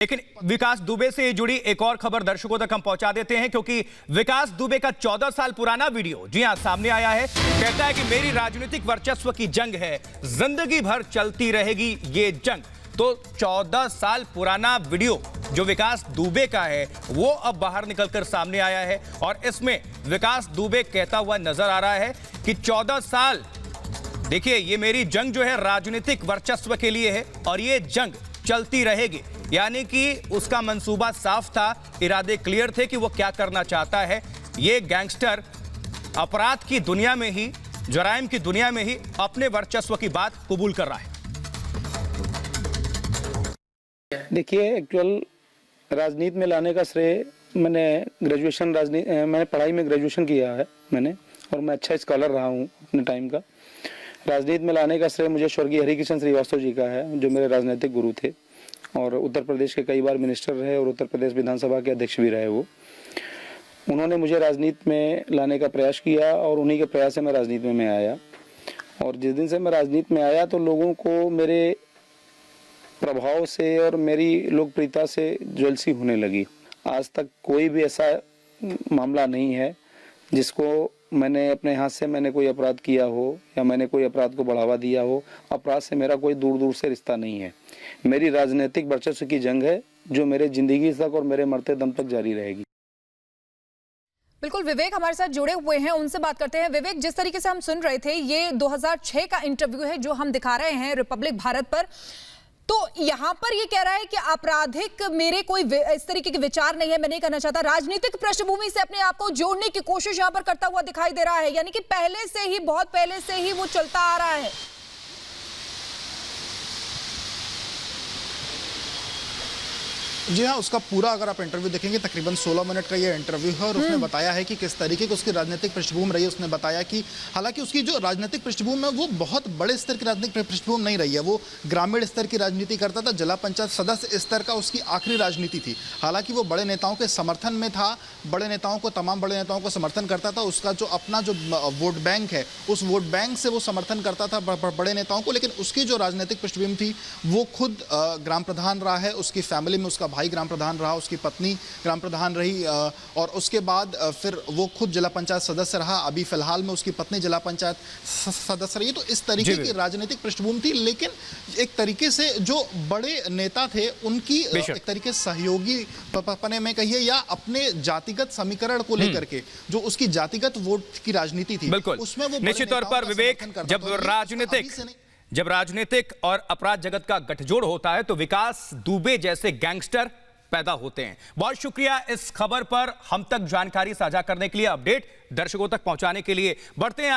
लेकिन विकास दुबे से जुड़ी एक और खबर दर्शकों तक हम पहुंचा देते हैं, क्योंकि विकास दुबे का 14 साल पुराना वीडियो जी हां सामने आया है। कहता है कि मेरी राजनीतिक वर्चस्व की जंग है, जिंदगी भर चलती रहेगी ये जंग। तो 14 साल पुराना वीडियो जो विकास दुबे का है वो अब बाहर निकलकर सामने आया है और इसमें विकास दुबे कहता हुआ नजर आ रहा है कि 14 साल देखिए ये मेरी जंग जो है राजनीतिक वर्चस्व के लिए है और ये जंग चलती रहेगी। यानी कि उसका मंसूबा साफ था, इरादे क्लियर थे कि वो क्या करना चाहता है। ये गैंगस्टर अपराध की दुनिया में ही, जराइम की दुनिया में ही अपने वर्चस्व की बात कबूल कर रहा है। देखिए, एक्चुअल राजनीति में लाने का श्रेय मैंने पढ़ाई में ग्रेजुएशन किया है मैंने, और मैं अच्छा स्कॉलर रहा हूँ अपने टाइम का। राजनीति में लाने का श्रेय मुझे स्वर्गीय हरिकिशन श्रीवास्तव जी का है, जो मेरे राजनीतिक गुरु थे और उत्तर प्रदेश के कई बार मिनिस्टर रहे और उत्तर प्रदेश विधानसभा के अध्यक्ष भी रहे। वो उन्होंने मुझे राजनीति में लाने का प्रयास किया और उन्हीं के प्रयास से मैं राजनीति में आया। और जिस दिन से मैं राजनीति में आया तो लोगों को मेरे प्रभाव से और मेरी लोकप्रियता से ज्वेलसी होने लगी। आज तक कोई भी ऐसा मामला नहीं है जिसको मैंने अपने हाथ से मैंने कोई अपराध किया हो या मैंने कोई अपराध को बढ़ावा दिया हो। अपराध से मेरा कोई दूर दूर से रिश्ता नहीं है। मेरी राजनीतिक वर्चस्व की जंग है जो मेरे जिंदगी तक और मेरे मरते दम तक जारी रहेगी। बिल्कुल, विवेक हमारे साथ जुड़े हुए हैं, उनसे बात करते हैं। विवेक, जिस तरीके से हम सुन रहे थे, ये 2006 का इंटरव्यू है जो हम दिखा रहे हैं रिपब्लिक भारत पर। तो यहाँ पर ये कह रहा है कि आपराधिक मेरे कोई इस तरीके के विचार नहीं है, मैं नहीं करना चाहता। राजनीतिक पृष्ठभूमि से अपने आप को जोड़ने की कोशिश यहाँ पर करता हुआ दिखाई दे रहा है, यानी कि पहले से ही, बहुत पहले से ही वो चलता आ रहा है। जी हाँ, उसका पूरा अगर आप इंटरव्यू देखेंगे तकरीबन 16 मिनट का ये इंटरव्यू है और उसने बताया है कि किस तरीके की उसकी राजनीतिक पृष्ठभूमि रही है। उसने बताया कि हालांकि उसकी जो राजनीतिक पृष्ठभूमि है वो बहुत बड़े स्तर की राजनीतिक पृष्ठभूमि नहीं रही है। वो ग्रामीण स्तर की राजनीति करता था, जिला पंचायत सदस्य स्तर का उसकी आखिरी राजनीति थी। हालांकि वो बड़े नेताओं के समर्थन में था, तमाम बड़े नेताओं को समर्थन करता था। उसका जो अपना जो वोट बैंक है, उस वोट बैंक से वो समर्थन करता था बड़े नेताओं को। लेकिन उसकी जो राजनीतिक पृष्ठभूमि थी वो खुद ग्राम प्रधान रहा है, उसकी फैमिली में उसका भाई ग्राम प्रधान रहा, उसकी पत्नी ग्राम प्रधान रही और उसके बाद फिर वो खुद जिला पंचायत सदस्य रहा। अभी फिलहाल में उसकी पत्नी जिला पंचायत सदस्य रही। तो इस तरीके की राजनीतिक पृष्ठभूमि थी। लेकिन एक तरीके से जो बड़े नेता थे उनकी एक तरीके से सहयोगी पने में कहिए या अपने जातिगत समीकरण को लेकर के जो उसकी जातिगत वोट की राजनीति थी, उसमें वो निश्चित तौर पर विवेक, जब राजनीतिक और अपराध जगत का गठजोड़ होता है तो विकास दुबे जैसे गैंगस्टर पैदा होते हैं। बहुत शुक्रिया इस खबर पर हम तक जानकारी साझा करने के लिए, अपडेट दर्शकों तक पहुंचाने के लिए। बढ़ते हैं